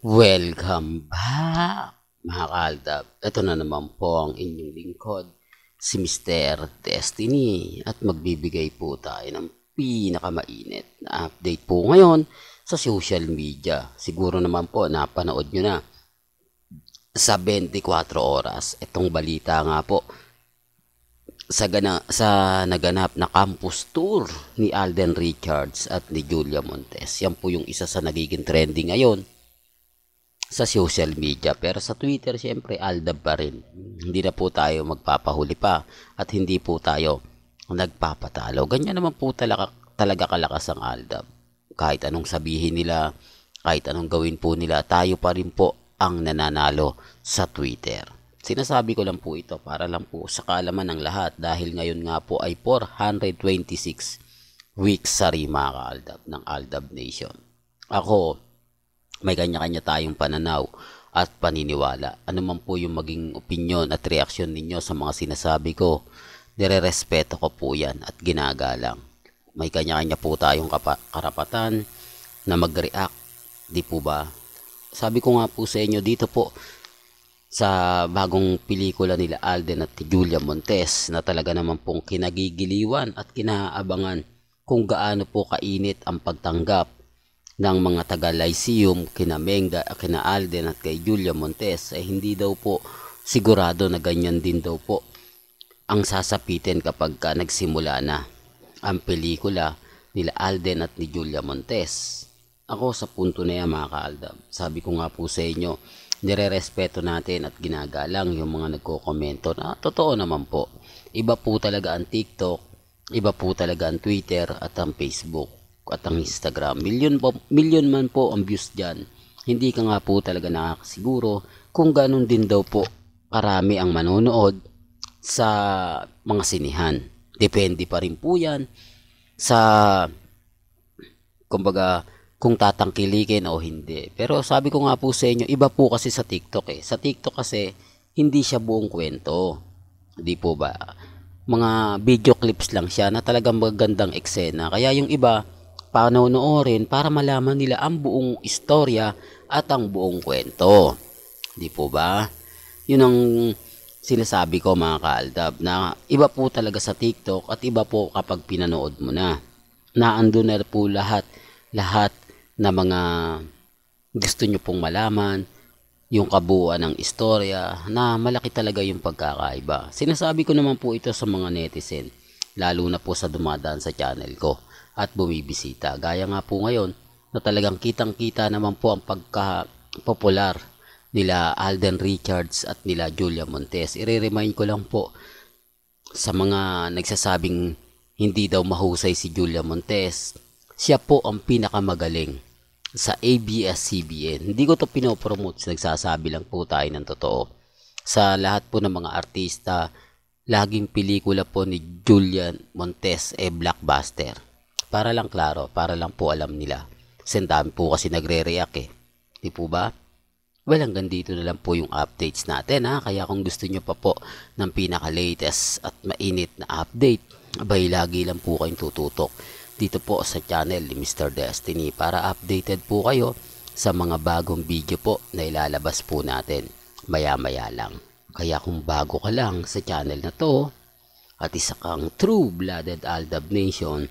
Welcome back, mga kaaldab. Ito na naman po ang inyong lingkod, si Mr. Destiny. At magbibigay po tayo ng pinakamainit na update po ngayon sa social media. Siguro naman po napanood nyo na sa 24 oras. Itong balita nga po sa naganap na campus tour ni Alden Richards at ni Julia Montes. Yan po yung isa sa nagiging trending ngayon sa social media. Pero sa Twitter, syempre, Aldab pa rin. Hindi na po tayo magpapahuli pa at hindi po tayo nagpapatalo. Ganyan naman po talaga kalakas ang Aldab. Kahit anong sabihin nila, kahit anong gawin po nila, tayo pa rin po ang nananalo sa Twitter. Sinasabi ko lang po ito para lang po sa kaalaman ng lahat dahil ngayon nga po ay 426 weeks sari mga kaaldab ng Aldab Nation. Ako, may kanya-kanya tayong pananaw at paniniwala. Ano man po yung maging opinion at reaksyon ninyo sa mga sinasabi ko, nirerespeto ko po yan at ginagalang. May kanya-kanya po tayong karapatan na mag-react, di po ba? Sabi ko nga po sa inyo dito po sa bagong pelikula nila Alden at Julia Montes na talaga naman pong kinagigiliwan at kinaabangan kung gaano po kainit ang pagtanggap ng mga taga-Lyceum kina Menga, kina Alden at kay Julia Montes ay hindi daw po sigurado na ganyan din daw po ang sasapitin kapag nagsimula na ang pelikula nila Alden at ni Julia Montes. Ako sa punto na yan mga kaaldab, sabi ko nga po sa inyo, nirerespeto natin at ginagalang yung mga nagko-komento na totoo naman po. Iba po talaga ang TikTok, iba po talaga ang Twitter at ang Facebook at ang Instagram. Milyon man po ang views dyan. Hindi ka nga po talaga nakakasiguro kung ganun din daw po karami ang manonood sa mga sinihan. Depende pa rin po yan sa kumbaga kung tatangkilikin o hindi. Pero sabi ko nga po sa inyo, iba po kasi sa TikTok eh. Sa TikTok kasi, hindi siya buong kwento. Di po ba? Mga video clips lang siya na talagang magandang eksena. Kaya yung iba, panonoorin para malaman nila ang buong istorya at ang buong kwento. Di po ba? Yun ang sinasabi ko mga kaaldab na iba po talaga sa TikTok at iba po kapag pinanood mo na. Naandun na po lahat na mga gusto nyo pong malaman, yung kabuuan ng istorya, na malaki talaga yung pagkakaiba. Sinasabi ko naman po ito sa mga netizen, lalo na po sa dumadaan sa channel ko at bumibisita. Gaya nga po ngayon, na talagang kitang-kita naman po ang pagka-popular nila Alden Richards at nila Julia Montes. I-remind ko lang po sa mga nagsasabing hindi daw mahusay si Julia Montes, siya po ang pinakamagaling sa ABS-CBN. Hindi ko to pinopromote, nagsasabi lang po tayo ng totoo. Sa lahat po ng mga artista, laging pelikula po ni Julia Montes blockbuster. Para lang klaro, para lang po alam nila. Sendami po kasi nagre-react eh. Di po ba? Well, hanggang dito na lang po yung updates natin ha. Kaya kung gusto nyo pa po ng pinaka-latest at mainit na update, abay lagi lang po kayong tututok dito po sa channel ni Mr. Destiny para updated po kayo sa mga bagong video po na ilalabas po natin maya-maya lang. Kaya kung bago ka lang sa channel na to at isa kang true-blooded Aldab Nation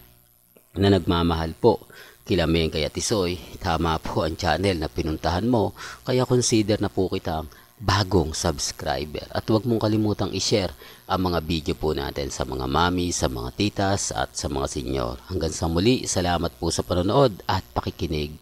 na nagmamahal po kila Menga at Tisoy, tama po ang channel na pinuntahan mo, kaya consider na po kitang bagong subscriber. At huwag mong kalimutang i-share ang mga video po natin sa mga mami, sa mga titas at sa mga senyor. Hanggang sa muli, salamat po sa panonood at pakikinig.